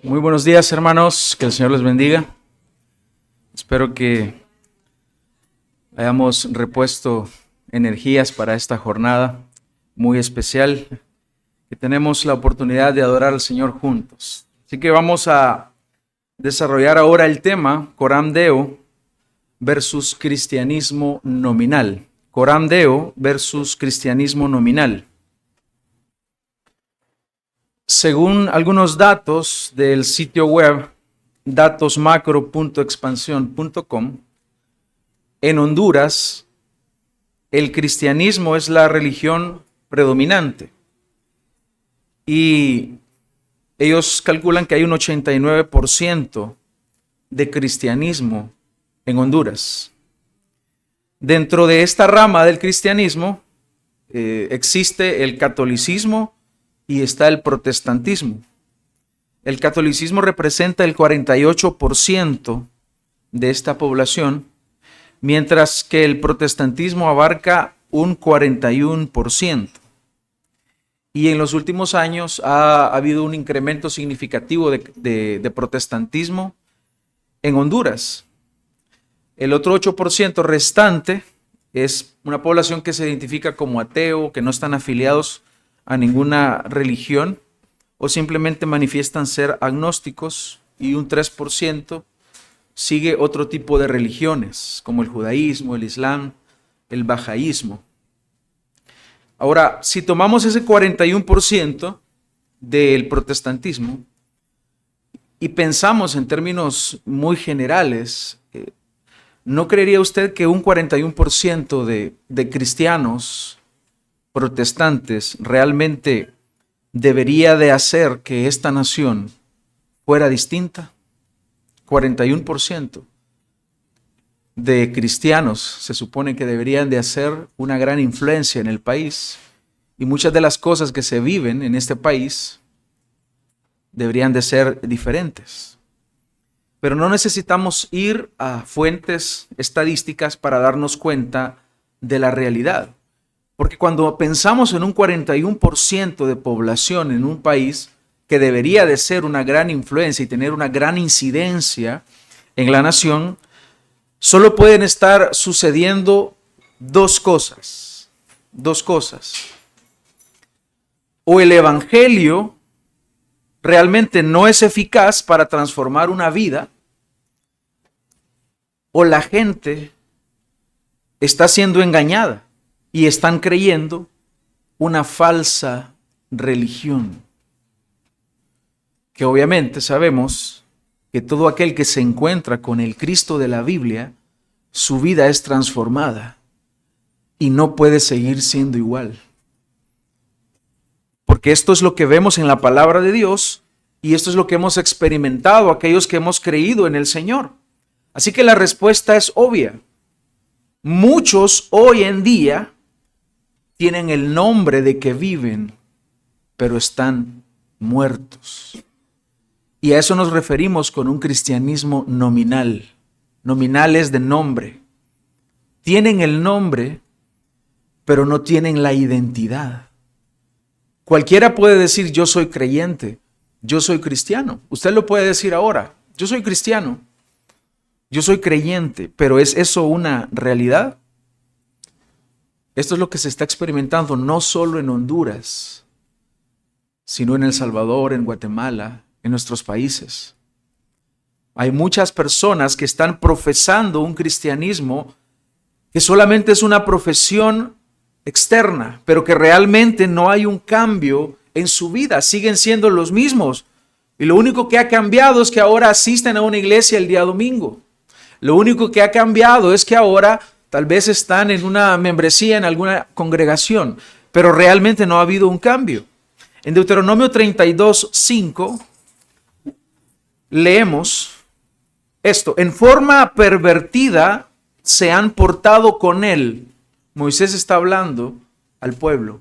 Muy buenos días, hermanos, que el Señor les bendiga. Espero que hayamos repuesto energías para esta jornada muy especial, que tenemos la oportunidad de adorar al Señor juntos. Así que vamos a desarrollar ahora el tema Coram Deo versus cristianismo nominal. Coram Deo versus cristianismo nominal. Según algunos datos del sitio web datosmacro.expansión.com, en Honduras el cristianismo es la religión predominante y ellos calculan que hay un 89% de cristianismo en Honduras. Dentro de esta rama del cristianismo existe el catolicismo y está el protestantismo. El catolicismo representa el 48% de esta población, mientras que el protestantismo abarca un 41%. Y en los últimos años ha habido un incremento significativo de protestantismo en Honduras. El otro 8% restante es una población que se identifica como ateo, que no están afiliados a ninguna religión o simplemente manifiestan ser agnósticos, y un 3% sigue otro tipo de religiones como el judaísmo, el islam, el bahaísmo. Ahora, si tomamos ese 41% del protestantismo y pensamos en términos muy generales, ¿no creería usted que un 41% de cristianos protestantes realmente debería de hacer que esta nación fuera distinta? 41% de cristianos se supone que deberían de hacer una gran influencia en el país, y muchas de las cosas que se viven en este país deberían de ser diferentes. Pero no necesitamos ir a fuentes estadísticas para darnos cuenta de la realidad. Porque cuando pensamos en un 41% de población en un país que debería de ser una gran influencia y tener una gran incidencia en la nación, solo pueden estar sucediendo dos cosas. O el evangelio realmente no es eficaz para transformar una vida, o la gente está siendo engañada y están creyendo una falsa religión. Que obviamente sabemos que todo aquel que se encuentra con el Cristo de la Biblia, su vida es transformada y no puede seguir siendo igual. Porque esto es lo que vemos en la palabra de Dios y esto es lo que hemos experimentado aquellos que hemos creído en el Señor. Así que la respuesta es obvia. Muchos hoy en día tienen el nombre de que viven, pero están muertos. Y a eso nos referimos con un cristianismo nominal. Nominal es de nombre. Tienen el nombre, pero no tienen la identidad. Cualquiera puede decir: yo soy creyente, yo soy cristiano. Usted lo puede decir ahora: yo soy cristiano, yo soy creyente, pero ¿es eso una realidad? Esto es lo que se está experimentando no solo en Honduras, sino en El Salvador, en Guatemala, en nuestros países. Hay muchas personas que están profesando un cristianismo que solamente es una profesión externa, pero que realmente no hay un cambio en su vida. Siguen siendo los mismos. Y lo único que ha cambiado es que ahora asisten a una iglesia el día domingo. Lo único que ha cambiado es que ahora tal vez están en una membresía en alguna congregación, pero realmente no ha habido un cambio. En Deuteronomio 32:5 leemos esto: en forma pervertida se han portado con él. Moisés está hablando al pueblo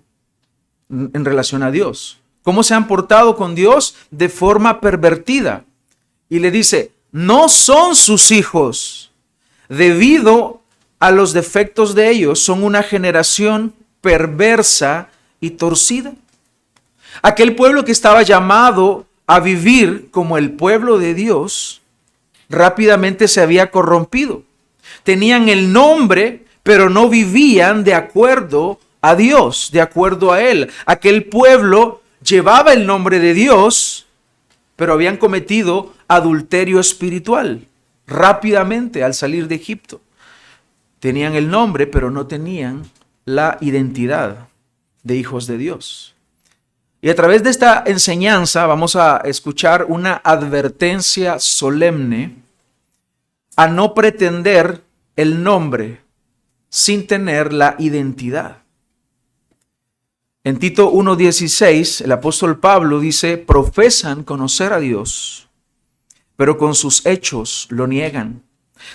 en relación a Dios. ¿Cómo se han portado con Dios? De forma pervertida. Y le dice: no son sus hijos, debido a los defectos de ellos, son una generación perversa y torcida. Aquel pueblo que estaba llamado a vivir como el pueblo de Dios, rápidamente se había corrompido. Tenían el nombre, pero no vivían de acuerdo a Dios, de acuerdo a Él. Aquel pueblo llevaba el nombre de Dios, pero habían cometido adulterio espiritual rápidamente al salir de Egipto. Tenían el nombre, pero no tenían la identidad de hijos de Dios. Y a través de esta enseñanza vamos a escuchar una advertencia solemne a no pretender el nombre sin tener la identidad. En Tito 1:16, el apóstol Pablo dice: profesan conocer a Dios, pero con sus hechos lo niegan,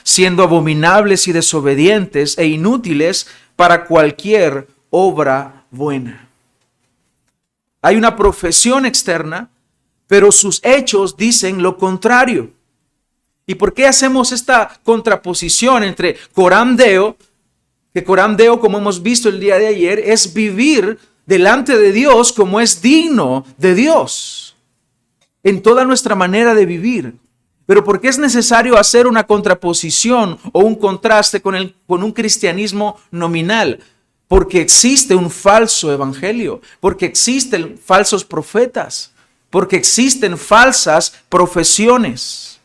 siendo abominables y desobedientes e inútiles para cualquier obra buena. Hay una profesión externa, pero sus hechos dicen lo contrario. ¿Y por qué hacemos esta contraposición entre coram Deo, que coram Deo, como hemos visto el día de ayer, es vivir delante de Dios como es digno de Dios en toda nuestra manera de vivir? Pero ¿por qué es necesario hacer una contraposición o un contraste con un cristianismo nominal? Porque existe un falso evangelio, porque existen falsos profetas, porque existen falsas profesiones.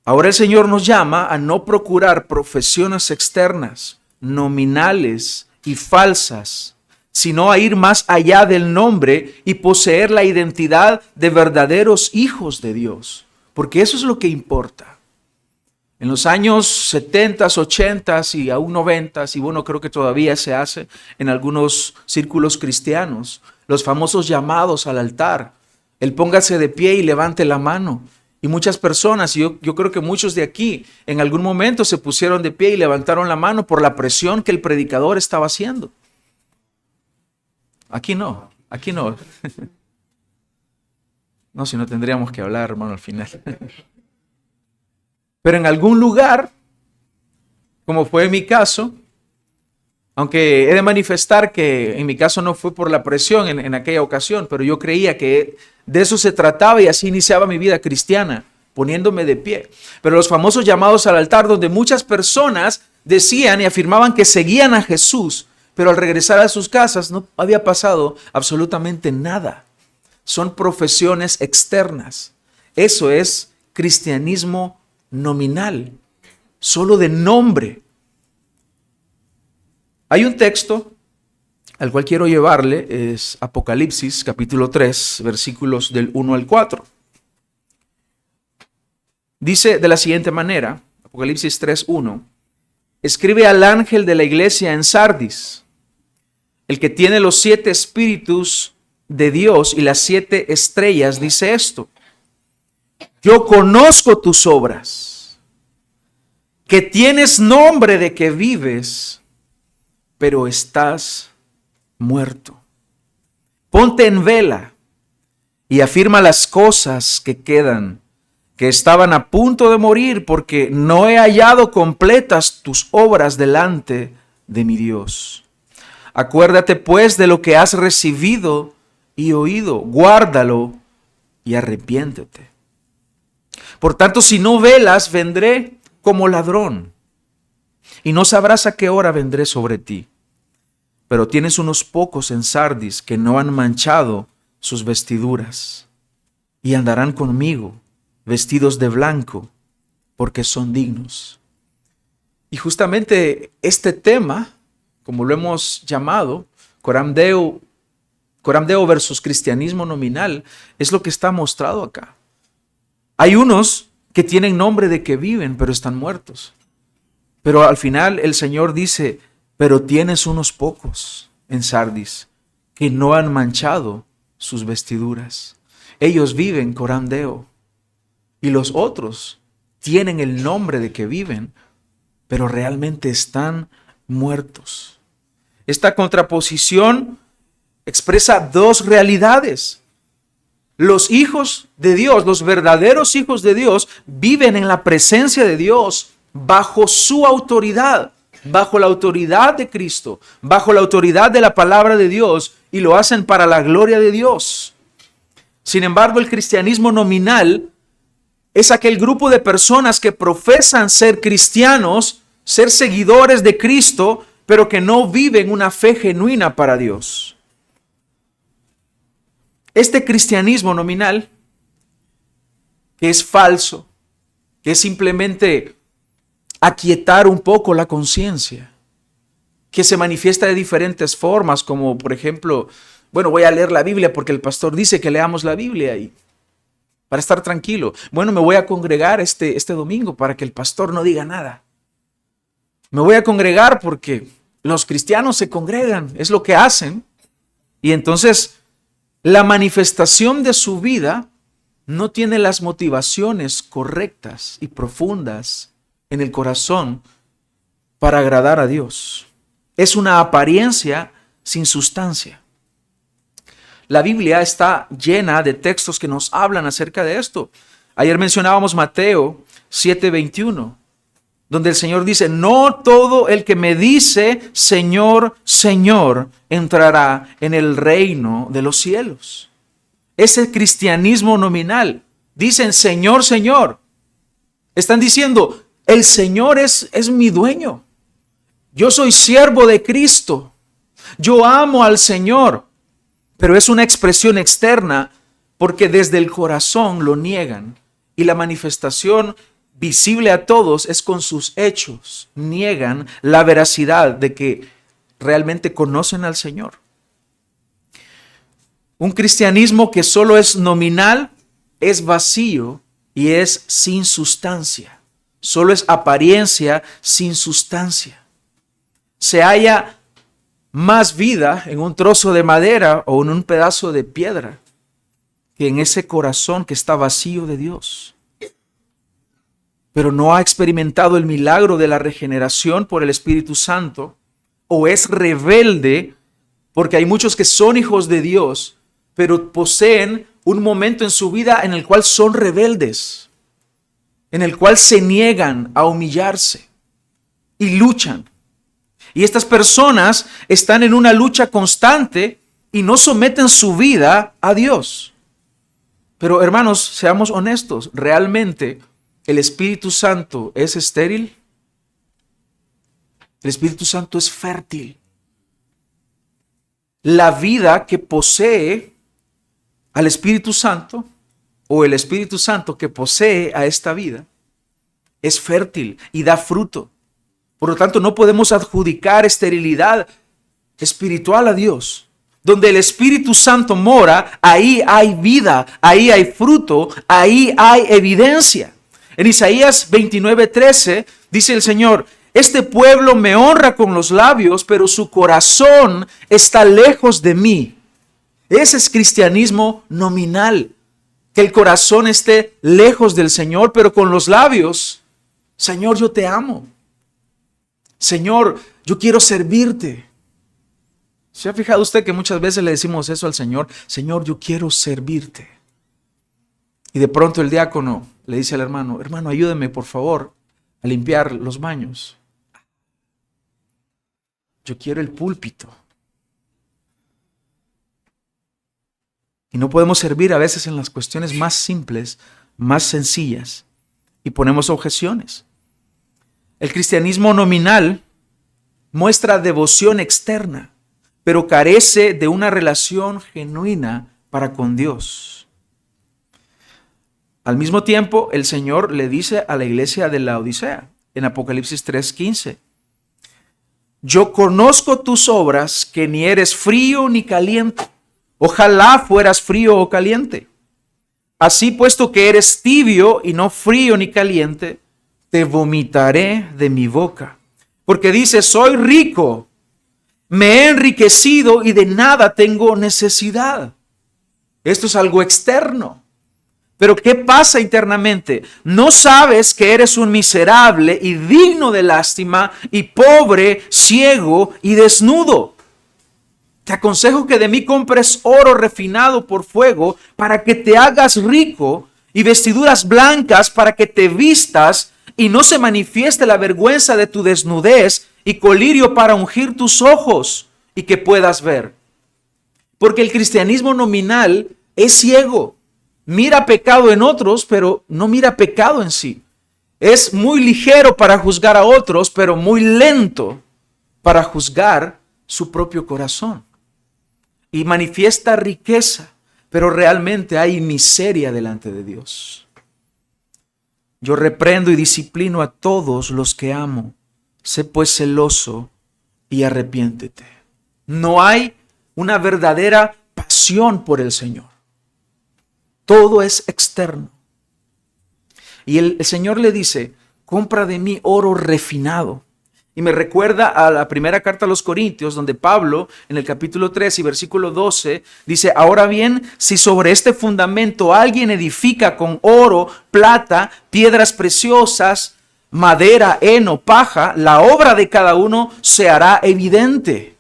Ahora el Señor nos llama a no procurar profesiones externas, nominales y falsas, sino a ir más allá del nombre y poseer la identidad de verdaderos hijos de Dios, porque eso es lo que importa. En los años 70, 80 y aún 90, y bueno, creo que todavía se hace en algunos círculos cristianos, los famosos llamados al altar, el póngase de pie y levante la mano. Y muchas personas, y yo creo que muchos de aquí en algún momento se pusieron de pie y levantaron la mano por la presión que el predicador estaba haciendo. Aquí no. No, si no tendríamos que hablar, hermano, al final. Pero en algún lugar, como fue en mi caso, aunque he de manifestar que en mi caso no fue por la presión en aquella ocasión, pero yo creía que de eso se trataba y así iniciaba mi vida cristiana, poniéndome de pie. Pero los famosos llamados al altar, donde muchas personas decían y afirmaban que seguían a Jesús, pero al regresar a sus casas no había pasado absolutamente nada. Son profesiones externas. Eso es cristianismo nominal, solo de nombre. Hay un texto al cual quiero llevarle, es Apocalipsis capítulo 3, versículos del 1 al 4. Dice de la siguiente manera, Apocalipsis 3:1, escribe al ángel de la iglesia en Sardis, el que tiene los 7 espíritus de Dios y las 7 estrellas, dice esto: yo conozco tus obras, que tienes nombre de que vives, pero estás muerto. Ponte en vela y afirma las cosas que quedan, que estaban a punto de morir, porque no he hallado completas tus obras delante de mi Dios. Acuérdate pues de lo que has recibido y oído, guárdalo y arrepiéntete. Por tanto, si no velas, vendré como ladrón, y no sabrás a qué hora vendré sobre ti. Pero tienes unos pocos en Sardis que no han manchado sus vestiduras, y andarán conmigo vestidos de blanco, porque son dignos. Y justamente este tema, como lo hemos llamado, coram Deo versus cristianismo nominal, es lo que está mostrado acá. Hay unos que tienen nombre de que viven, pero están muertos. Pero al final el Señor dice, pero tienes unos pocos en Sardis que no han manchado sus vestiduras. Ellos viven coram Deo. Y los otros tienen el nombre de que viven, pero realmente están muertos. Esta contraposición expresa dos realidades. Los hijos de Dios, los verdaderos hijos de Dios, viven en la presencia de Dios bajo su autoridad, bajo la autoridad de Cristo, bajo la autoridad de la palabra de Dios, y lo hacen para la gloria de Dios. Sin embargo, el cristianismo nominal es aquel grupo de personas que profesan ser cristianos, ser seguidores de Cristo, pero que no viven una fe genuina para Dios. Este cristianismo nominal, que es falso, que es simplemente aquietar un poco la conciencia, que se manifiesta de diferentes formas, como por ejemplo, bueno, voy a leer la Biblia porque el pastor dice que leamos la Biblia y para estar tranquilo. Bueno, me voy a congregar este domingo para que el pastor no diga nada. Me voy a congregar porque los cristianos se congregan, es lo que hacen. Y entonces la manifestación de su vida no tiene las motivaciones correctas y profundas en el corazón para agradar a Dios. Es una apariencia sin sustancia. La Biblia está llena de textos que nos hablan acerca de esto. Ayer mencionábamos Mateo 7:21, donde el Señor dice, no todo el que me dice, Señor, Señor, entrará en el reino de los cielos. Ese cristianismo nominal. Dicen, Señor, Señor. Están diciendo, el Señor es mi dueño. Yo soy siervo de Cristo. Yo amo al Señor. Pero es una expresión externa porque desde el corazón lo niegan. Y la manifestación visible a todos es con sus hechos. Niegan la veracidad de que realmente conocen al Señor. Un cristianismo que solo es nominal es vacío y es sin sustancia. Solo es apariencia sin sustancia. Se halla más vida en un trozo de madera o en un pedazo de piedra que en ese corazón que está vacío de Dios. Pero no ha experimentado el milagro de la regeneración por el Espíritu Santo, o es rebelde, porque hay muchos que son hijos de Dios, pero poseen un momento en su vida en el cual son rebeldes, en el cual se niegan a humillarse y luchan. Y estas personas están en una lucha constante y no someten su vida a Dios. Pero hermanos, seamos honestos, ¿realmente el Espíritu Santo es estéril? El Espíritu Santo es fértil. La vida que posee al Espíritu Santo, o el Espíritu Santo que posee a esta vida, es fértil y da fruto. Por lo tanto, no podemos adjudicar esterilidad espiritual a Dios. Donde el Espíritu Santo mora, ahí hay vida, ahí hay fruto, ahí hay evidencia. En Isaías 29:13 dice el Señor, este pueblo me honra con los labios, pero su corazón está lejos de mí. Ese es cristianismo nominal, que el corazón esté lejos del Señor, pero con los labios, Señor, yo te amo. Señor, yo quiero servirte. ¿Se ha fijado usted que muchas veces le decimos eso al Señor? Señor, yo quiero servirte. Y de pronto el diácono le dice al hermano, hermano, ayúdeme por favor a limpiar los baños. Yo quiero el púlpito. Y no podemos servir a veces en las cuestiones más simples, más sencillas, y ponemos objeciones. El cristianismo nominal muestra devoción externa, pero carece de una relación genuina para con Dios. Al mismo tiempo, el Señor le dice a la iglesia de Laodicea, en Apocalipsis 3:15, yo conozco tus obras, que ni eres frío ni caliente. Ojalá fueras frío o caliente. Así, puesto que eres tibio y no frío ni caliente, te vomitaré de mi boca. Porque dices, soy rico, me he enriquecido y de nada tengo necesidad. Esto es algo externo. Pero ¿qué pasa internamente? ¿No sabes que eres un miserable y digno de lástima y pobre, ciego y desnudo? Te aconsejo que de mí compres oro refinado por fuego para que te hagas rico y vestiduras blancas para que te vistas y no se manifieste la vergüenza de tu desnudez y colirio para ungir tus ojos y que puedas ver. Porque el cristianismo nominal es ciego. Mira pecado en otros, pero no mira pecado en sí. Es muy ligero para juzgar a otros, pero muy lento para juzgar su propio corazón. Y manifiesta riqueza, pero realmente hay miseria delante de Dios. Yo reprendo y disciplino a todos los que amo. Sé pues celoso y arrepiéntete. No hay una verdadera pasión por el Señor. Todo es externo. Y el Señor le dice, compra de mí oro refinado. Y me recuerda a la primera carta a los Corintios, donde Pablo, en el capítulo 3 y versículo 12, dice, ahora bien, si sobre este fundamento alguien edifica con oro, plata, piedras preciosas, madera, heno, paja, la obra de cada uno se hará evidente.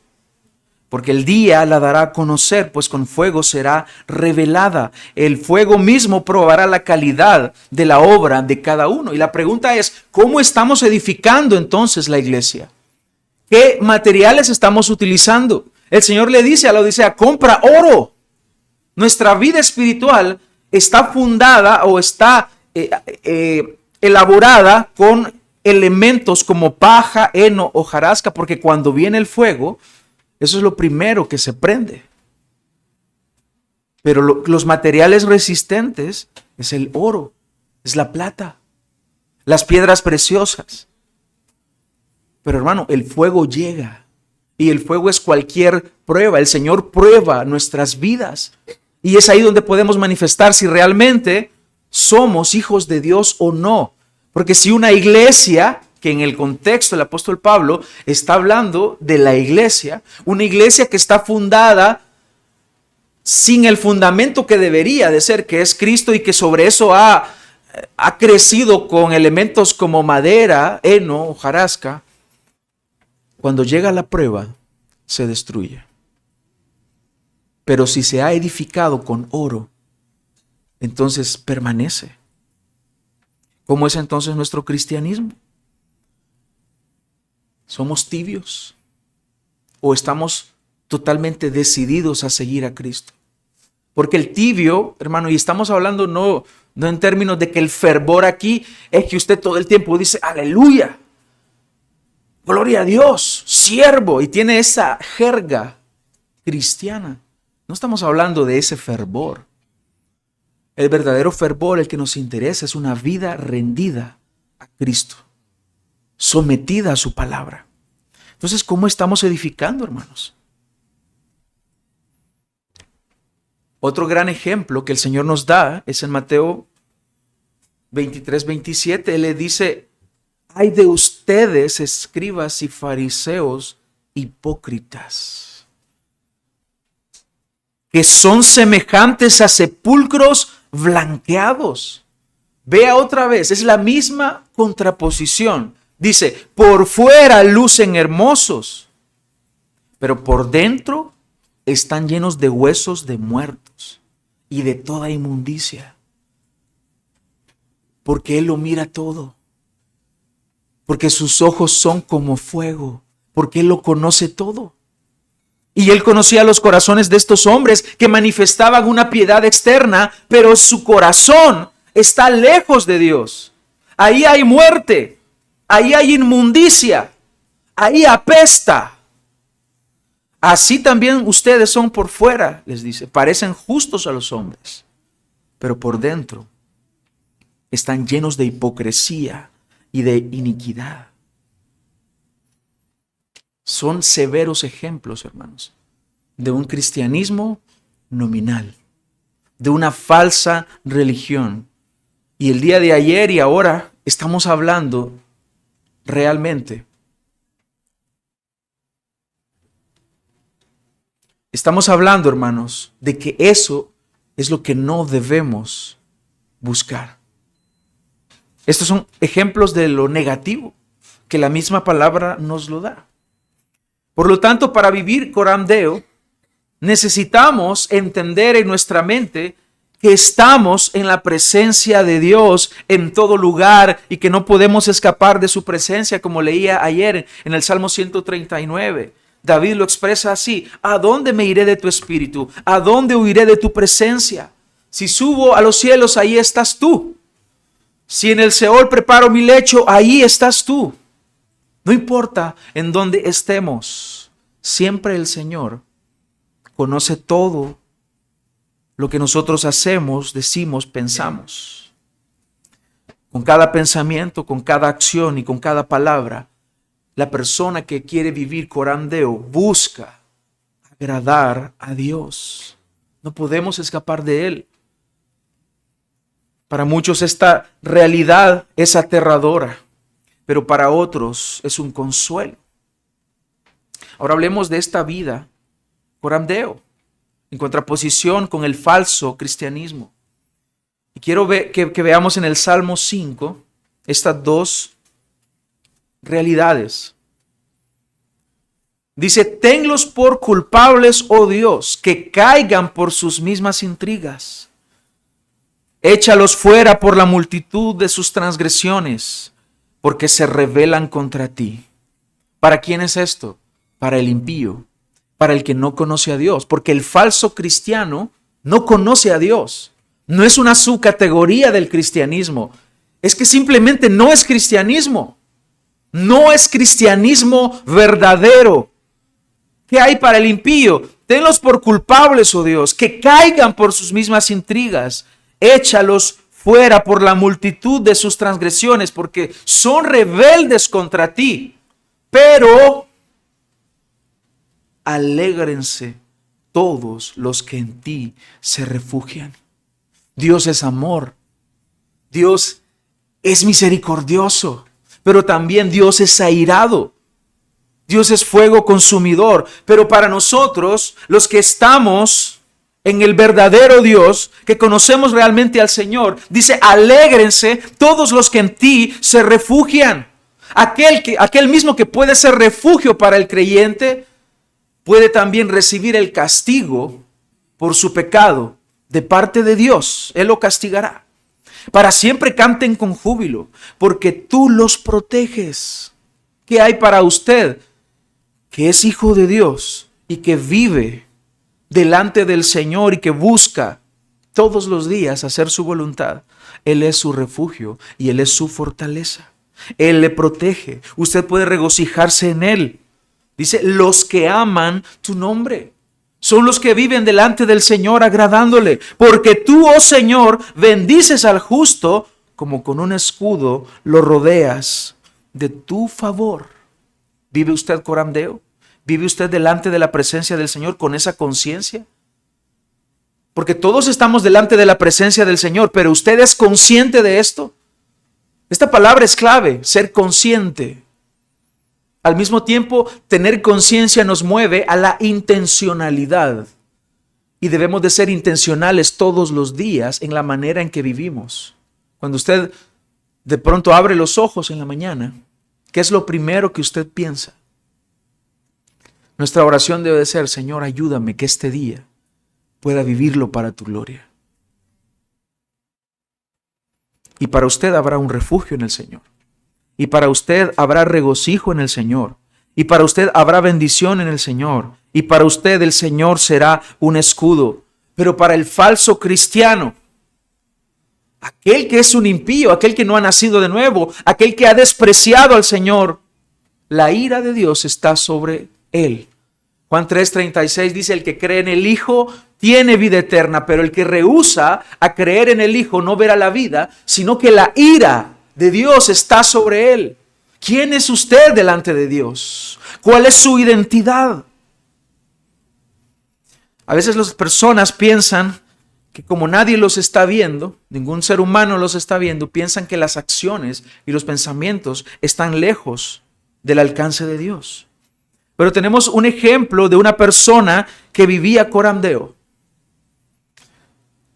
Porque el día la dará a conocer, pues con fuego será revelada. El fuego mismo probará la calidad de la obra de cada uno. Y la pregunta es, ¿cómo estamos edificando entonces la iglesia? ¿Qué materiales estamos utilizando? El Señor le dice a la Odisea, compra oro. Nuestra vida espiritual está fundada o está elaborada con elementos como paja, heno, hojarasca, porque cuando viene el fuego, eso es lo primero que se prende. Pero los materiales resistentes es el oro, es la plata, las piedras preciosas. Pero hermano, el fuego llega y el fuego es cualquier prueba. El Señor prueba nuestras vidas y es ahí donde podemos manifestar si realmente somos hijos de Dios o no. Porque si una iglesia, que en el contexto del apóstol Pablo está hablando de la iglesia, una iglesia que está fundada sin el fundamento que debería de ser, que es Cristo, y que sobre eso ha crecido con elementos como madera, heno, hojarasca, cuando llega la prueba, se destruye. Pero si se ha edificado con oro, entonces permanece. ¿Cómo es entonces nuestro cristianismo? ¿Somos tibios? ¿O estamos totalmente decididos a seguir a Cristo? Porque el tibio, hermano, y estamos hablando no en términos de que el fervor aquí es que usted todo el tiempo dice, aleluya, gloria a Dios, siervo, y tiene esa jerga cristiana. No estamos hablando de ese fervor. El verdadero fervor, el que nos interesa, es una vida rendida a Cristo, sometida a su palabra. Entonces, ¿cómo estamos edificando, hermanos? Otro gran ejemplo que el Señor nos da es en Mateo 23, 27. Él le dice, ay de ustedes, escribas y fariseos hipócritas, que son semejantes a sepulcros blanqueados. Vea otra vez, es la misma contraposición. Dice, por fuera lucen hermosos, pero por dentro están llenos de huesos de muertos y de toda inmundicia. Porque Él lo mira todo. Porque sus ojos son como fuego. Porque Él lo conoce todo. Y Él conocía los corazones de estos hombres que manifestaban una piedad externa, pero su corazón está lejos de Dios. Ahí hay muerte, ahí hay inmundicia, ahí apesta. Así también ustedes son por fuera, les dice, parecen justos a los hombres, pero por dentro están llenos de hipocresía y de iniquidad. Son severos ejemplos, hermanos, de un cristianismo nominal, de una falsa religión. Y el día de ayer y ahora estamos hablando realmente. Estamos hablando, hermanos, de que eso es lo que no debemos buscar. Estos son ejemplos de lo negativo, que la misma palabra nos lo da. Por lo tanto, para vivir coram Deo, necesitamos entender en nuestra mente que estamos en la presencia de Dios en todo lugar y que no podemos escapar de su presencia, como leía ayer en el Salmo 139. David lo expresa así: ¿a dónde me iré de tu espíritu? ¿A dónde huiré de tu presencia? Si subo a los cielos, ahí estás tú. Si en el Seol preparo mi lecho, ahí estás tú. No importa en dónde estemos, siempre el Señor conoce todo lo que nosotros hacemos, decimos, pensamos. Con cada pensamiento, con cada acción y con cada palabra, la persona que quiere vivir coram Deo busca agradar a Dios. No podemos escapar de Él. Para muchos esta realidad es aterradora, pero para otros es un consuelo. Ahora hablemos de esta vida coram Deo, en contraposición con el falso cristianismo. Y quiero que veamos en el Salmo 5 estas dos realidades. Dice, tenlos por culpables, oh Dios, que caigan por sus mismas intrigas. Échalos fuera por la multitud de sus transgresiones, porque se rebelan contra ti. ¿Para quién es esto? Para el impío, para el que no conoce a Dios, porque el falso cristiano no conoce a Dios. No es una subcategoría del cristianismo, es que simplemente no es cristianismo. No es cristianismo verdadero. ¿Qué hay para el impío? Tenlos por culpables, oh Dios, que caigan por sus mismas intrigas. Échalos fuera por la multitud de sus transgresiones, porque son rebeldes contra ti. Pero alégrense todos los que en ti se refugian. Dios es amor. Dios es misericordioso, pero también Dios es airado. Dios es fuego consumidor, pero para nosotros, los que estamos en el verdadero Dios, que conocemos realmente al Señor, dice, alégrense todos los que en ti se refugian. Aquel mismo que puede ser refugio para el creyente, puede también recibir el castigo por su pecado de parte de Dios. Él lo castigará. Para siempre canten con júbilo, porque tú los proteges. ¿Qué hay para usted que es hijo de Dios y que vive delante del Señor y que busca todos los días hacer su voluntad? Él es su refugio y Él es su fortaleza. Él le protege. Usted puede regocijarse en Él. Dice, los que aman tu nombre son los que viven delante del Señor agradándole. Porque tú, oh Señor, bendices al justo como con un escudo lo rodeas de tu favor. ¿Vive usted coram Deo? ¿Vive usted delante de la presencia del Señor con esa conciencia? Porque todos estamos delante de la presencia del Señor, pero ¿usted es consciente de esto? Esta palabra es clave, ser consciente. Al mismo tiempo, tener conciencia nos mueve a la intencionalidad. Y debemos de ser intencionales todos los días en la manera en que vivimos. Cuando usted de pronto abre los ojos en la mañana, ¿qué es lo primero que usted piensa? Nuestra oración debe de ser, Señor, ayúdame que este día pueda vivirlo para tu gloria. Y para usted habrá un refugio en el Señor. Y para usted habrá regocijo en el Señor. Y para usted habrá bendición en el Señor. Y para usted el Señor será un escudo. Pero para el falso cristiano, aquel que es un impío, aquel que no ha nacido de nuevo, aquel que ha despreciado al Señor, la ira de Dios está sobre él. Juan 3:36 dice, el que cree en el Hijo tiene vida eterna, pero el que rehúsa a creer en el Hijo no verá la vida, sino que la ira de Dios está sobre él. ¿Quién es usted delante de Dios? ¿Cuál es su identidad? A veces las personas piensan que como nadie los está viendo, ningún ser humano los está viendo, piensan que las acciones y los pensamientos están lejos del alcance de Dios. Pero tenemos un ejemplo de una persona que vivía coram Deo.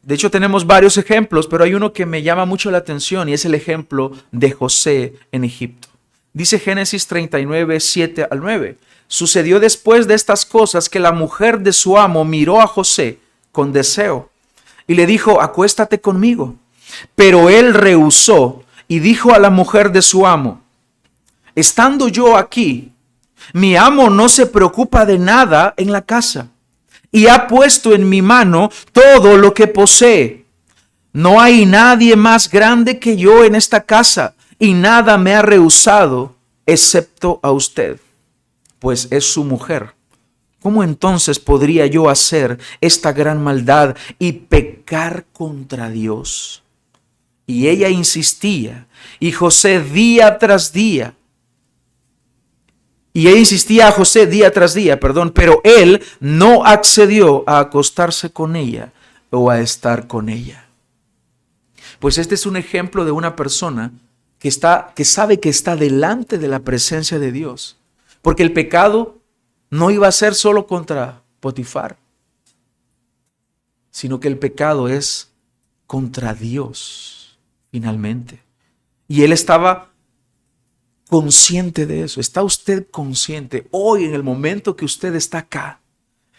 De hecho, tenemos varios ejemplos, pero hay uno que me llama mucho la atención y es el ejemplo de José en Egipto. Dice Génesis 39, 7 al 9. Sucedió después de estas cosas que la mujer de su amo miró a José con deseo y le dijo, acuéstate conmigo. Pero él rehusó y dijo a la mujer de su amo, estando yo aquí, mi amo no se preocupa de nada en la casa y ha puesto en mi mano todo lo que posee. no hay nadie más grande que yo en esta casa, y nada me ha rehusado excepto a usted, pues es su mujer. ¿Cómo entonces podría yo hacer esta gran maldad y pecar contra Dios? Y ella insistía, y José día tras día, y ella insistía a José día tras día, pero él no accedió a acostarse con ella o a estar con ella. Pues este es un ejemplo de una persona que sabe que está delante de la presencia de Dios. Porque el pecado no iba a ser solo contra Potifar, sino que el pecado es contra Dios, finalmente. Y él estaba consciente de eso. ¿Está usted consciente hoy, en el momento que usted está acá?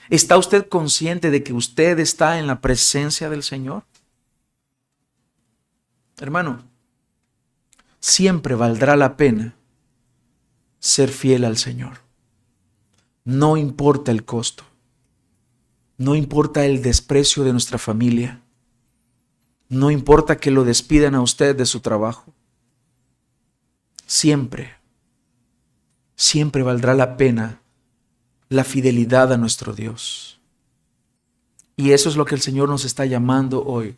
¿Está usted consciente de que usted está en la presencia del Señor? Hermano, siempre valdrá la pena ser fiel al Señor. No importa el costo. No importa el desprecio de nuestra familia. No importa que lo despidan a usted de su trabajo. Siempre valdrá la pena la fidelidad a nuestro Dios. Y eso es lo que el Señor nos está llamando hoy,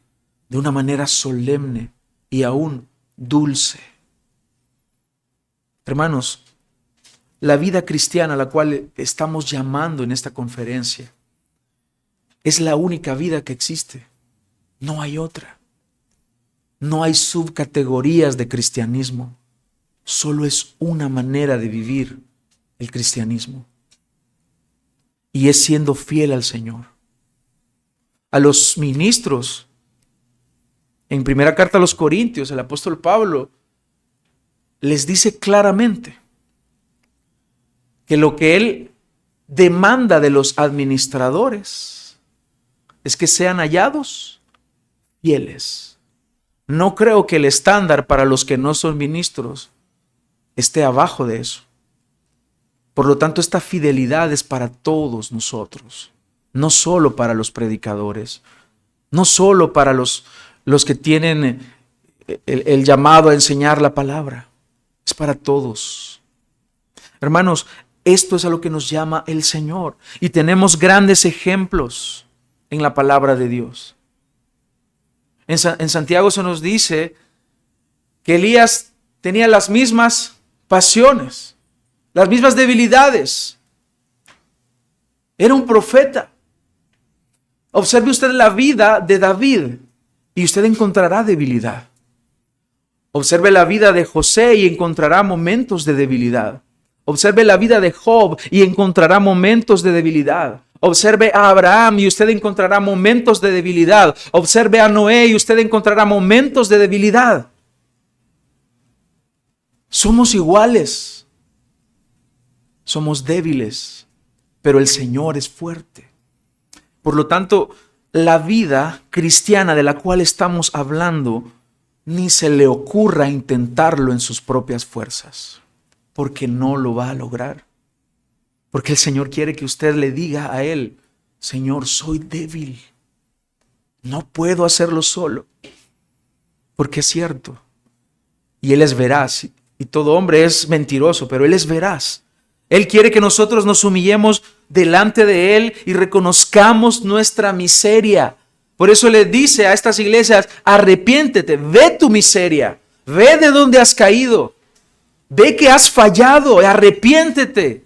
de una manera solemne y aún dulce. Hermanos, la vida cristiana a la cual estamos llamando en esta conferencia es la única vida que existe. No hay otra. No hay subcategorías de cristianismo. Solo es una manera de vivir el cristianismo. Y es siendo fiel al Señor. A los ministros, en primera carta a los Corintios, el apóstol Pablo les dice claramente que lo que él demanda de los administradores es que sean hallados fieles. No creo que el estándar para los que no son ministros esté abajo de eso. Por lo tanto, esta fidelidad es para todos nosotros, no solo para los predicadores, no solo para los que tienen el llamado a enseñar la palabra, es para todos. Hermanos, esto es a lo que nos llama el Señor, y tenemos grandes ejemplos en la palabra de Dios. En Santiago se nos dice que Elías tenía las mismas pasiones, las mismas debilidades. Era un profeta. Observe usted la vida de David y usted encontrará debilidad. Observe la vida de José y encontrará momentos de debilidad. Observe la vida de Job y encontrará momentos de debilidad. Observe a Abraham y usted encontrará momentos de debilidad. Observe a Noé y usted encontrará momentos de debilidad. Somos iguales. Somos débiles, pero el Señor es fuerte. Por lo tanto, la vida cristiana de la cual estamos hablando, ni se le ocurra intentarlo en sus propias fuerzas, porque no lo va a lograr. Porque el Señor quiere que usted le diga a Él: Señor, soy débil, no puedo hacerlo solo. Porque es cierto, y Él es veraz, y todo hombre es mentiroso, pero Él es veraz. Él quiere que nosotros nos humillemos delante de Él y reconozcamos nuestra miseria. Por eso le dice a estas iglesias: arrepiéntete, ve tu miseria, ve de dónde has caído, ve que has fallado, arrepiéntete.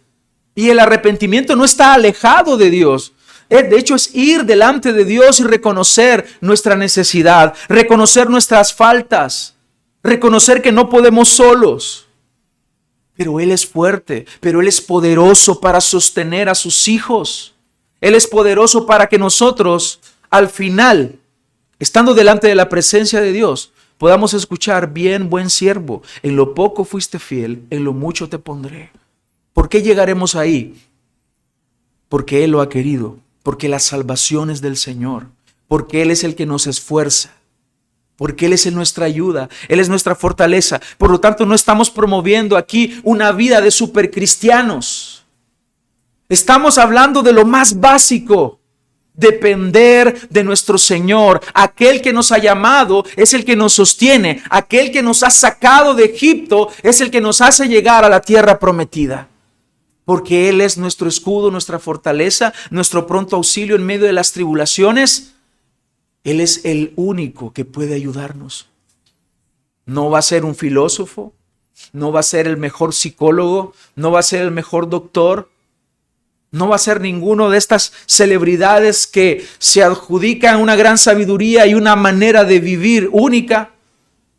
Y el arrepentimiento no está alejado de Dios. De hecho, es ir delante de Dios y reconocer nuestra necesidad, reconocer nuestras faltas, reconocer que no podemos solos. Pero Él es fuerte, pero Él es poderoso para sostener a sus hijos. Él es poderoso para que nosotros, al final, estando delante de la presencia de Dios, podamos escuchar: bien, buen siervo, en lo poco fuiste fiel, en lo mucho te pondré. ¿Por qué llegaremos ahí? Porque Él lo ha querido, porque la salvación es del Señor, porque Él es el que nos esfuerza, porque Él es nuestra ayuda, Él es nuestra fortaleza. Por lo tanto, no estamos promoviendo aquí una vida de supercristianos. Estamos hablando de lo más básico. depender de nuestro Señor. Aquel que nos ha llamado es el que nos sostiene. Aquel que nos ha sacado de Egipto es el que nos hace llegar a la tierra prometida. Porque Él es nuestro escudo, nuestra fortaleza, nuestro pronto auxilio en medio de las tribulaciones. Él es el único que puede ayudarnos. No va a ser un filósofo, no va a ser el mejor psicólogo, no va a ser el mejor doctor, no va a ser ninguno de estas celebridades que se adjudican una gran sabiduría y una manera de vivir única.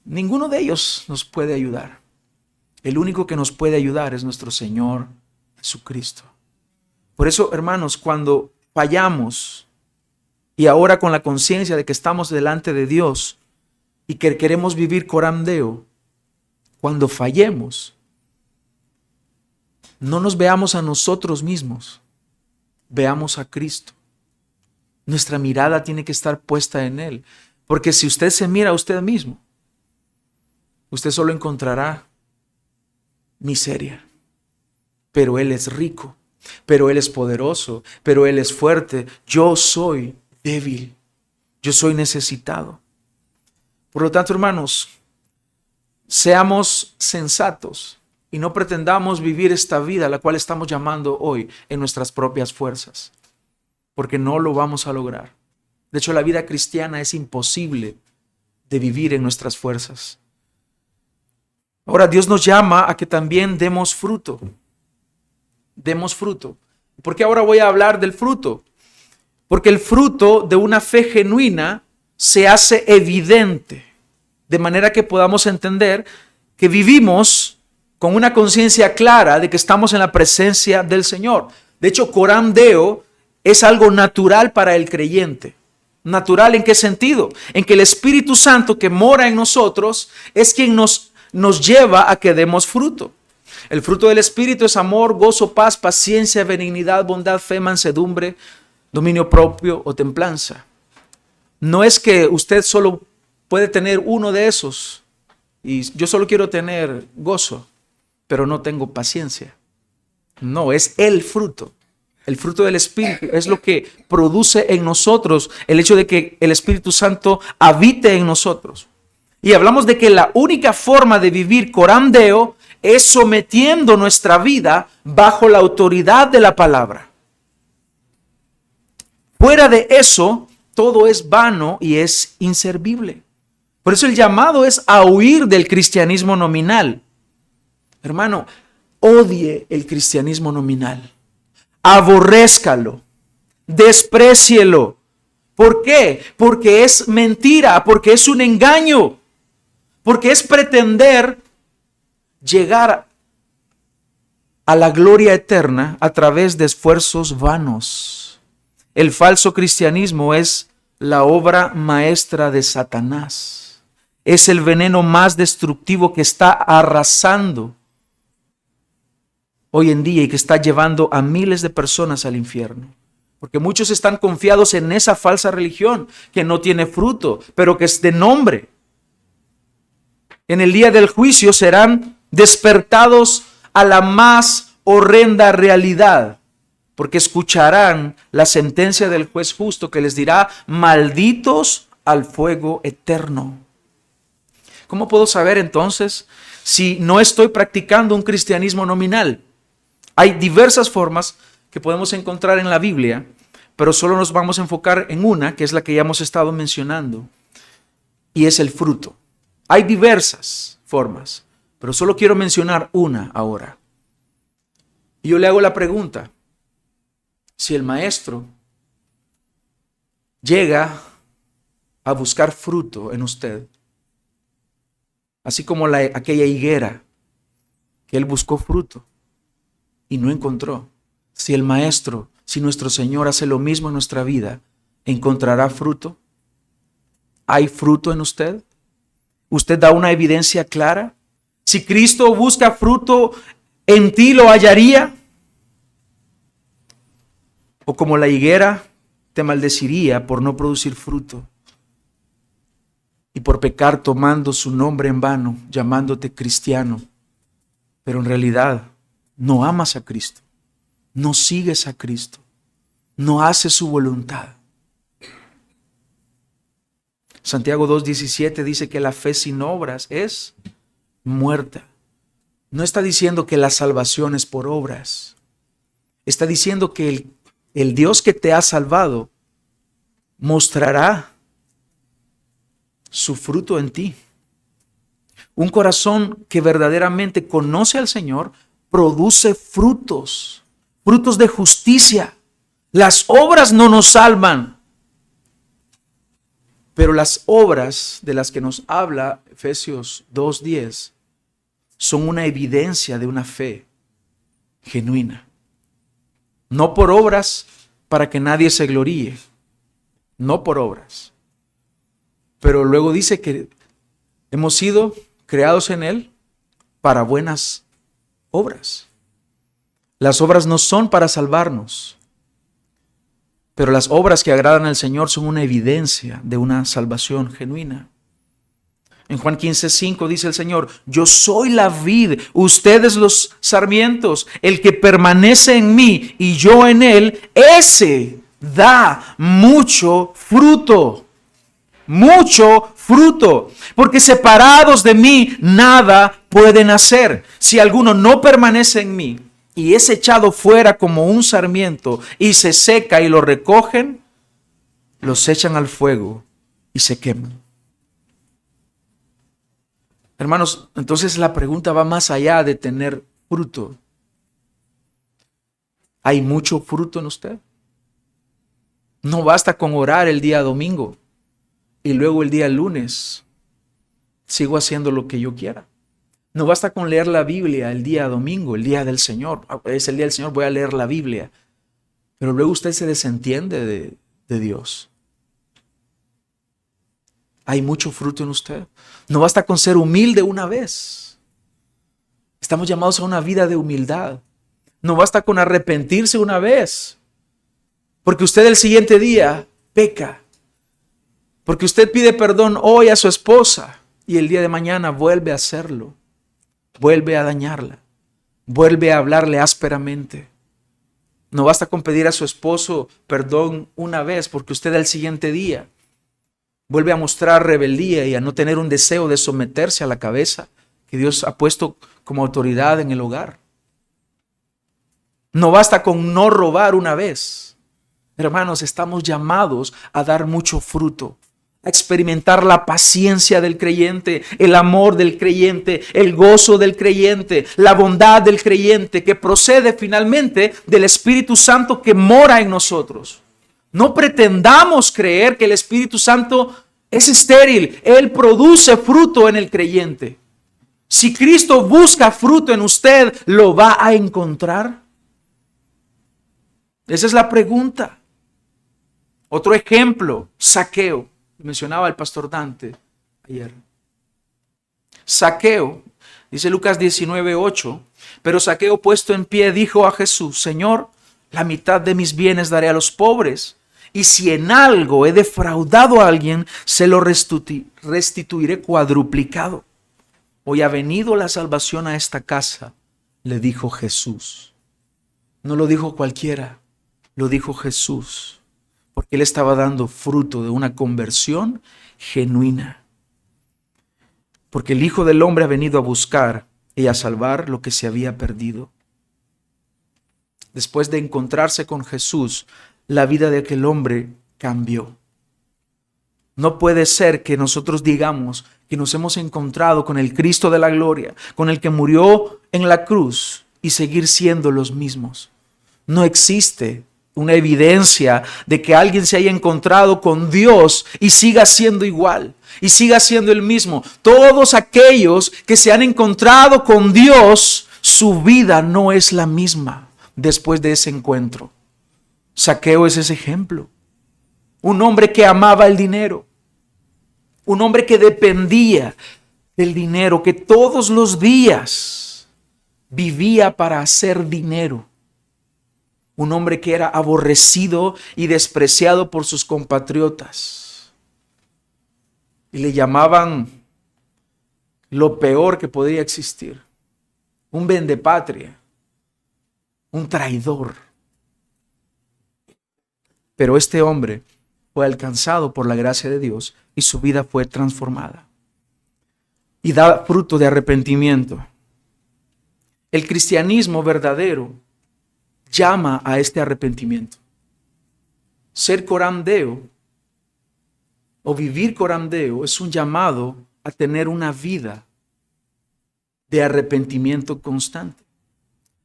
Ninguno de ellos nos puede ayudar. El único que nos puede ayudar es nuestro Señor Jesucristo. Por eso, hermanos, cuando fallamos y ahora con la conciencia de que estamos delante de Dios y que queremos vivir coram Deo, cuando fallemos, no nos veamos a nosotros mismos, veamos a Cristo. Nuestra mirada tiene que estar puesta en Él, porque si usted se mira a usted mismo, usted solo encontrará miseria. Pero Él es rico, pero Él es poderoso, pero Él es fuerte. Yo soy débil, yo soy necesitado. Por lo tanto, hermanos, seamos sensatos y no pretendamos vivir esta vida a la cual estamos llamando hoy en nuestras propias fuerzas, porque no lo vamos a lograr. De hecho, la vida cristiana es imposible de vivir en nuestras fuerzas. Ahora, Dios nos llama a que también demos fruto. Demos fruto. ¿Por qué ahora voy a hablar del fruto? Porque el fruto de una fe genuina se hace evidente, de manera que podamos entender que vivimos con una conciencia clara de que estamos en la presencia del Señor. De hecho, coram Deo es algo natural para el creyente. ¿Natural en qué sentido? En que el Espíritu Santo que mora en nosotros es quien nos lleva a que demos fruto. El fruto del Espíritu es amor, gozo, paz, paciencia, benignidad, bondad, fe, mansedumbre, dominio propio o templanza. No es que usted solo puede tener uno de esos y yo solo quiero tener gozo, pero no tengo paciencia. No, es el fruto. El fruto del Espíritu es lo que produce en nosotros el hecho de que el Espíritu Santo habite en nosotros. Y hablamos de que la única forma de vivir coram Deo es sometiendo nuestra vida bajo la autoridad de la palabra. Fuera de eso, todo es vano y es inservible. Por eso el llamado es a huir del cristianismo nominal. Hermano, odie el cristianismo nominal. Aborrézcalo. Desprécielo. ¿Por qué? Porque es mentira, porque es un engaño, porque es pretender llegar a la gloria eterna a través de esfuerzos vanos. El falso cristianismo es la obra maestra de Satanás. Es el veneno más destructivo que está arrasando hoy en día y que está llevando a miles de personas al infierno. Porque muchos están confiados en esa falsa religión que no tiene fruto, pero que es de nombre. En el día del juicio serán despertados a la más horrenda realidad, porque escucharán la sentencia del juez justo que les dirá: malditos al fuego eterno. ¿Cómo puedo saber entonces si no estoy practicando un cristianismo nominal? Hay diversas formas que podemos encontrar en la Biblia, pero solo nos vamos a enfocar en una, que es la que ya hemos estado mencionando, y es el fruto. Hay diversas formas, pero solo quiero mencionar una ahora. Y yo le hago la pregunta: si el maestro llega a buscar fruto en usted, así como aquella higuera que él buscó fruto y no encontró, si el maestro, si nuestro Señor hace lo mismo en nuestra vida, ¿encontrará fruto? ¿Hay fruto en usted? ¿Usted da una evidencia clara? Si Cristo busca fruto, ¿en ti lo hallaría? ¿O como la higuera te maldeciría por no producir fruto y por pecar tomando su nombre en vano, llamándote cristiano, pero en realidad no amas a Cristo, no sigues a Cristo, no haces su voluntad? Santiago 2:17 dice que la fe sin obras es muerta. No está diciendo que la salvación es por obras. Está diciendo que el Dios que te ha salvado mostrará su fruto en ti. Un corazón que verdaderamente conoce al Señor produce frutos, frutos de justicia. Las obras no nos salvan, pero las obras de las que nos habla Efesios 2:10 son una evidencia de una fe genuina. No por obras para que nadie se gloríe, no por obras. Pero luego dice que hemos sido creados en Él para buenas obras. Las obras no son para salvarnos, pero las obras que agradan al Señor son una evidencia de una salvación genuina. En Juan 15:5 dice el Señor: yo soy la vid, ustedes los sarmientos. El que permanece en mí y yo en él, ese da mucho fruto. Mucho fruto. Porque separados de mí nada pueden hacer. Si alguno no permanece en mí y es echado fuera como un sarmiento y se seca y lo recogen, los echan al fuego y se queman. Hermanos, entonces la pregunta va más allá de tener fruto. ¿Hay mucho fruto en usted? No basta con orar el día domingo y luego el día lunes sigo haciendo lo que yo quiera. No basta con leer la Biblia el día domingo, el día del Señor. Es el día del Señor, voy a leer la Biblia. Pero luego usted se desentiende de Dios. ¿Hay mucho fruto en usted? No basta con ser humilde una vez. Estamos llamados a una vida de humildad. No basta con arrepentirse una vez. Porque usted el siguiente día peca. Porque usted pide perdón hoy a su esposa y el día de mañana vuelve a hacerlo. Vuelve a dañarla. Vuelve a hablarle ásperamente. No basta con pedir a su esposo perdón una vez porque usted al siguiente día vuelve a mostrar rebeldía y a no tener un deseo de someterse a la cabeza que Dios ha puesto como autoridad en el hogar. No basta con no robar una vez. Hermanos, estamos llamados a dar mucho fruto, a experimentar la paciencia del creyente, el amor del creyente, el gozo del creyente, la bondad del creyente que procede finalmente del Espíritu Santo que mora en nosotros. No pretendamos creer que el Espíritu Santo es estéril. Él produce fruto en el creyente. Si Cristo busca fruto en usted, ¿lo va a encontrar? Esa es la pregunta. Otro ejemplo, Zaqueo. Mencionaba el pastor Dante ayer. Zaqueo, dice Lucas 19:8, pero Zaqueo puesto en pie dijo a Jesús: Señor, la mitad de mis bienes daré a los pobres, y si en algo he defraudado a alguien, se lo restituiré cuadruplicado. Hoy ha venido la salvación a esta casa, le dijo Jesús. No lo dijo cualquiera, lo dijo Jesús, porque él estaba dando fruto de una conversión genuina. Porque el Hijo del Hombre ha venido a buscar y a salvar lo que se había perdido. Después de encontrarse con Jesús, la vida de aquel hombre cambió. No puede ser que nosotros digamos que nos hemos encontrado con el Cristo de la gloria, con el que murió en la cruz, y seguir siendo los mismos. No existe una evidencia de que alguien se haya encontrado con Dios y siga siendo igual, y siga siendo el mismo. Todos aquellos que se han encontrado con Dios, su vida no es la misma después de ese encuentro. Zaqueo es ese ejemplo. Un hombre que amaba el dinero. Un hombre que dependía del dinero, que todos los días vivía para hacer dinero. Un hombre que era aborrecido y despreciado por sus compatriotas. Y le llamaban lo peor que podía existir. Un vendepatria. Un traidor. Pero este hombre fue alcanzado por la gracia de Dios y su vida fue transformada. Y da fruto de arrepentimiento. El cristianismo verdadero llama a este arrepentimiento. Ser coram Deo o vivir coram Deo es un llamado a tener una vida de arrepentimiento constante,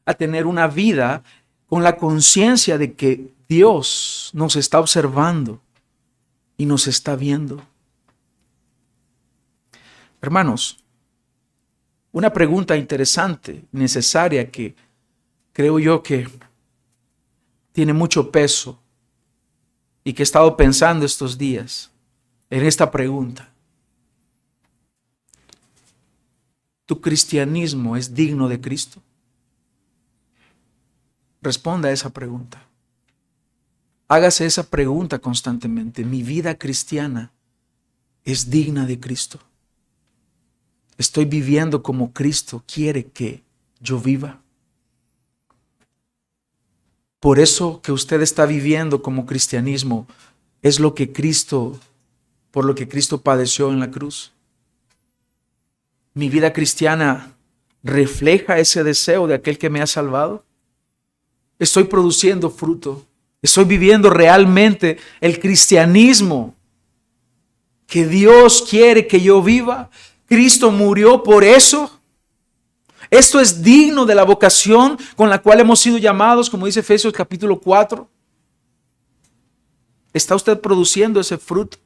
a tener una vida con la conciencia de que Dios nos está observando y nos está viendo. Hermanos, una pregunta interesante, necesaria, que creo yo que tiene mucho peso y que he estado pensando estos días en esta pregunta. ¿Tu cristianismo es digno de Cristo? Responda a esa pregunta. Hágase esa pregunta constantemente. ¿Mi vida cristiana es digna de Cristo? ¿Estoy viviendo como Cristo quiere que yo viva? Por eso que usted está viviendo como cristianismo es lo que Cristo, por lo que Cristo padeció en la cruz. Mi vida cristiana refleja ese deseo de aquel que me ha salvado. Estoy produciendo fruto. Estoy viviendo realmente el cristianismo que Dios quiere que yo viva. Cristo murió por eso. Esto es digno de la vocación con la cual hemos sido llamados, como dice Efesios capítulo 4. ¿Está usted produciendo ese fruto?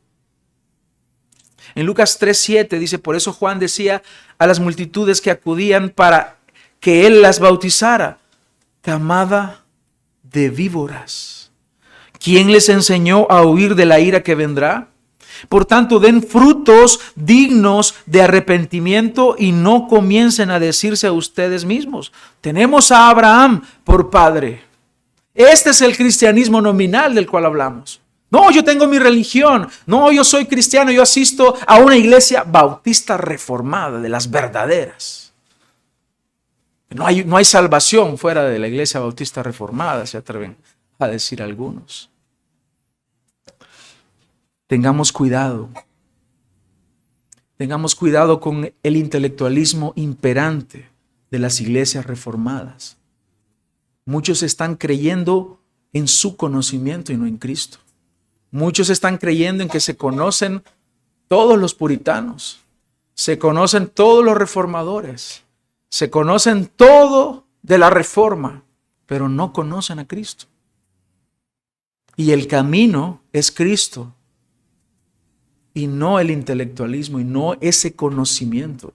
En Lucas 3:7 dice, por eso Juan decía a las multitudes que acudían para que él las bautizara, camada de víboras. ¿Quién les enseñó a huir de la ira que vendrá? Por tanto, den frutos dignos de arrepentimiento y no comiencen a decirse a ustedes mismos, tenemos a Abraham por padre. Este es el cristianismo nominal del cual hablamos. No, yo tengo mi religión. No, yo soy cristiano. Yo asisto a una iglesia bautista reformada, de las verdaderas. No hay salvación fuera de la iglesia bautista reformada, se atreven a decir algunos. Tengamos cuidado. Tengamos cuidado con el intelectualismo imperante de las iglesias reformadas. Muchos están creyendo en su conocimiento y no en Cristo. Muchos están creyendo en que se conocen todos los puritanos, se conocen todos los reformadores, se conocen todo de la reforma, pero no conocen a Cristo. Y el camino es Cristo y no el intelectualismo y no ese conocimiento,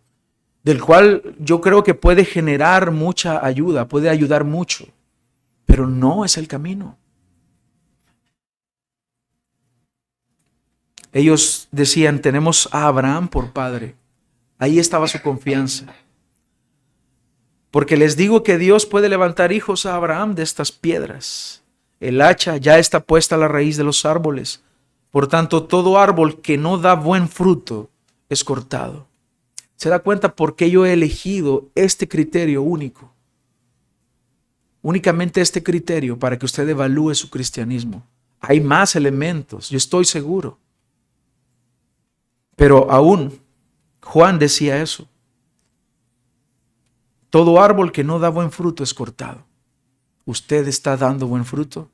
del cual yo creo que puede generar mucha ayuda, puede ayudar mucho, pero no es el camino. Ellos decían, tenemos a Abraham por padre. Ahí estaba su confianza. Porque les digo que Dios puede levantar hijos a Abraham de estas piedras. El hacha ya está puesta a la raíz de los árboles. Por tanto, todo árbol que no da buen fruto es cortado. ¿Se da cuenta por qué yo he elegido este criterio único? Únicamente este criterio para que usted evalúe su cristianismo. Hay más elementos, yo estoy seguro. Pero aún Juan decía eso. Todo árbol que no da buen fruto es cortado. ¿Usted está dando buen fruto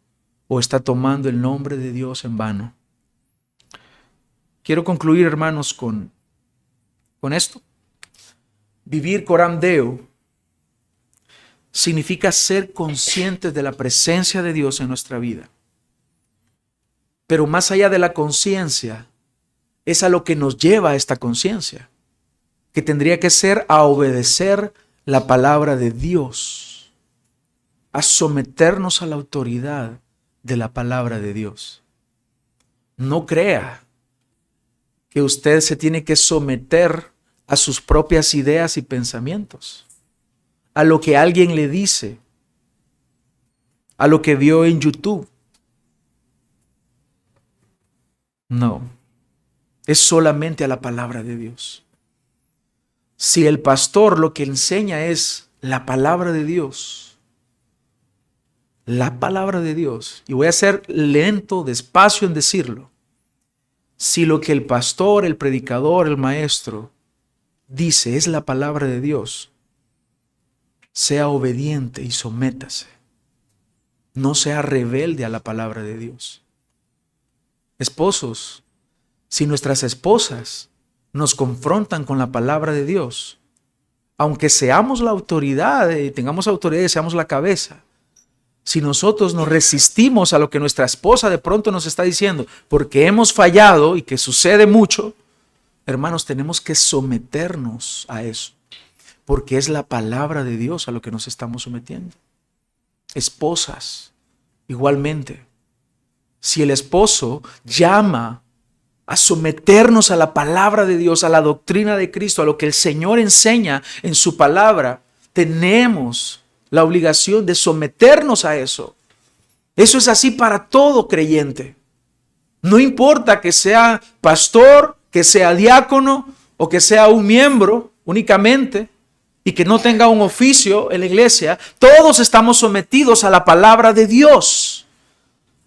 o está tomando el nombre de Dios en vano? Quiero concluir, hermanos, con esto. Vivir coram Deo significa ser conscientes de la presencia de Dios en nuestra vida. Pero más allá de la conciencia, es a lo que nos lleva a esta conciencia, que tendría que ser a obedecer la palabra de Dios, a someternos a la autoridad de la palabra de Dios. No crea que usted se tiene que someter a sus propias ideas y pensamientos, a lo que alguien le dice, a lo que vio en YouTube. No, es solamente a la palabra de Dios. Si el pastor lo que enseña es la palabra de Dios, y voy a ser lento, despacio en decirlo, si lo que el pastor, el predicador, el maestro dice es la palabra de Dios, sea obediente y sométase. No sea rebelde a la palabra de Dios. Esposos, si nuestras esposas nos confrontan con la palabra de Dios, aunque seamos la autoridad, tengamos autoridad y seamos la cabeza, si nosotros nos resistimos a lo que nuestra esposa de pronto nos está diciendo, porque hemos fallado y que sucede mucho, hermanos, tenemos que someternos a eso, porque es la palabra de Dios a lo que nos estamos sometiendo. Esposas, igualmente, si el esposo llama a someternos a la palabra de Dios, a la doctrina de Cristo, a lo que el Señor enseña en su palabra, tenemos la obligación de someternos a eso. Eso es así para todo creyente. No importa que sea pastor, que sea diácono o que sea un miembro únicamente y que no tenga un oficio en la iglesia, todos estamos sometidos a la palabra de Dios.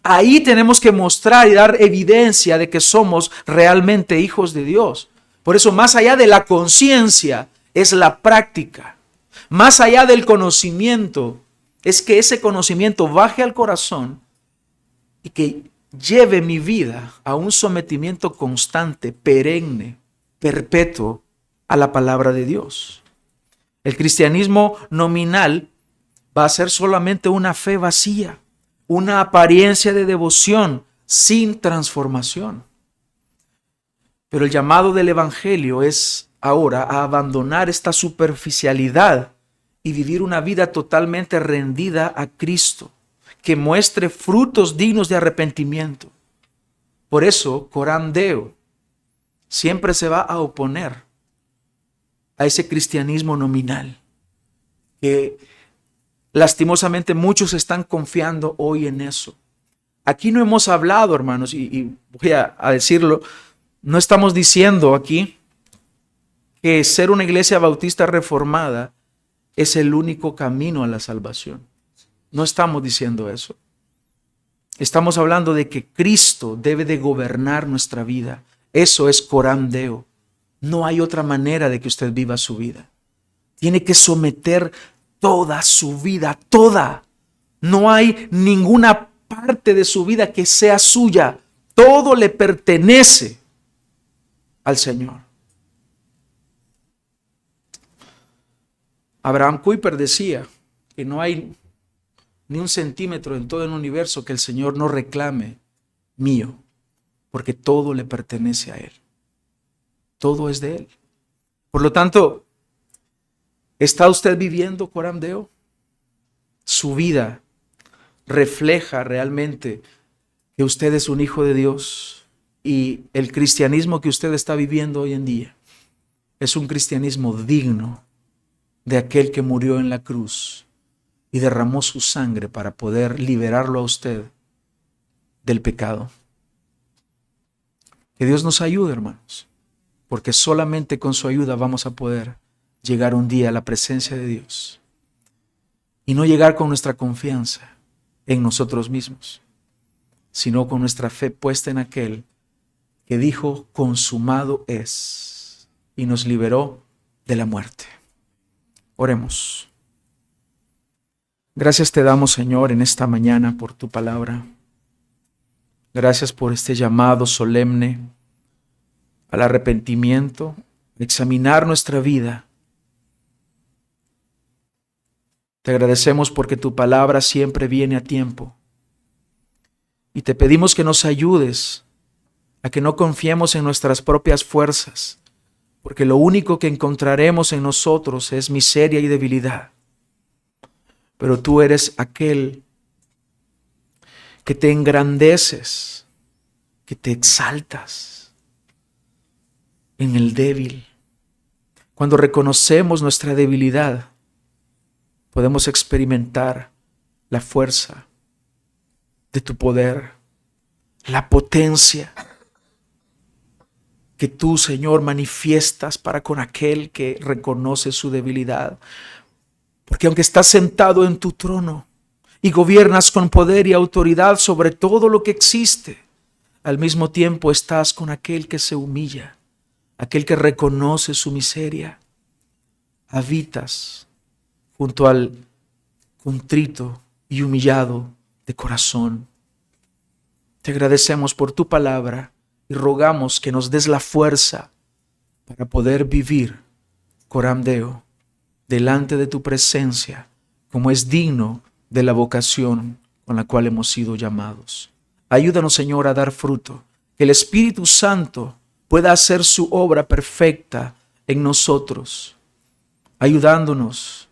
Ahí tenemos que mostrar y dar evidencia de que somos realmente hijos de Dios. Por eso, más allá de la conciencia, es la práctica. Más allá del conocimiento, es que ese conocimiento baje al corazón y que lleve mi vida a un sometimiento constante, perenne, perpetuo a la palabra de Dios. El cristianismo nominal va a ser solamente una fe vacía, una apariencia de devoción sin transformación. Pero el llamado del Evangelio es ahora a abandonar esta superficialidad y vivir una vida totalmente rendida a Cristo, que muestre frutos dignos de arrepentimiento. Por eso, Coram Deo siempre se va a oponer a ese cristianismo nominal, que lastimosamente muchos están confiando hoy en eso. Aquí no hemos hablado, hermanos, y voy a decirlo, no estamos diciendo aquí que ser una iglesia bautista reformada es el único camino a la salvación. No estamos diciendo eso. Estamos hablando de que Cristo debe de gobernar nuestra vida. Eso es Coram Deo. No hay otra manera de que usted viva su vida. Tiene que someter toda su vida, toda. No hay ninguna parte de su vida que sea suya. Todo le pertenece al Señor. Abraham Kuyper decía que no hay ni un centímetro en todo el universo que el Señor no reclame mío, porque todo le pertenece a Él. Todo es de Él. Por lo tanto, ¿está usted viviendo Coram Deo? Su vida refleja realmente que usted es un hijo de Dios y el cristianismo que usted está viviendo hoy en día es un cristianismo digno de aquel que murió en la cruz y derramó su sangre para poder liberarlo a usted del pecado. Que Dios nos ayude, hermanos, porque solamente con su ayuda vamos a poder llegar un día a la presencia de Dios y no llegar con nuestra confianza en nosotros mismos, sino con nuestra fe puesta en aquel que dijo consumado es y nos liberó de la muerte. Oremos. Gracias te damos, Señor, en esta mañana por tu palabra. Gracias por este llamado solemne al arrepentimiento, a examinar nuestra vida. Te agradecemos porque tu palabra siempre viene a tiempo. Y te pedimos que nos ayudes a que no confiemos en nuestras propias fuerzas, porque lo único que encontraremos en nosotros es miseria y debilidad. Pero tú eres aquel que te engrandeces, que te exaltas en el débil. Cuando reconocemos nuestra debilidad, podemos experimentar la fuerza de tu poder, la potencia que tú, Señor, manifiestas para con aquel que reconoce su debilidad. Porque aunque estás sentado en tu trono y gobiernas con poder y autoridad sobre todo lo que existe, al mismo tiempo estás con aquel que se humilla, aquel que reconoce su miseria. Habitas junto al contrito y humillado de corazón. Te agradecemos por tu palabra y rogamos que nos des la fuerza para poder vivir, coram Deo, delante de tu presencia, como es digno de la vocación con la cual hemos sido llamados. Ayúdanos, Señor, a dar fruto, que el Espíritu Santo pueda hacer su obra perfecta en nosotros, ayudándonos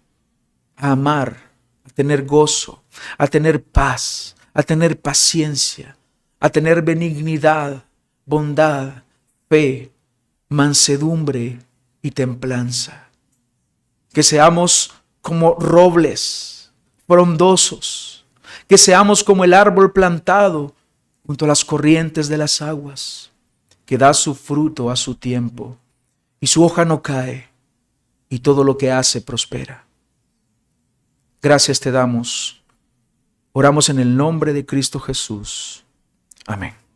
a amar, a tener gozo, a tener paz, a tener paciencia, a tener benignidad, bondad, fe, mansedumbre y templanza. Que seamos como robles frondosos, que seamos como el árbol plantado junto a las corrientes de las aguas, que da su fruto a su tiempo y su hoja no cae y todo lo que hace prospera. Gracias te damos. Oramos en el nombre de Cristo Jesús. Amén.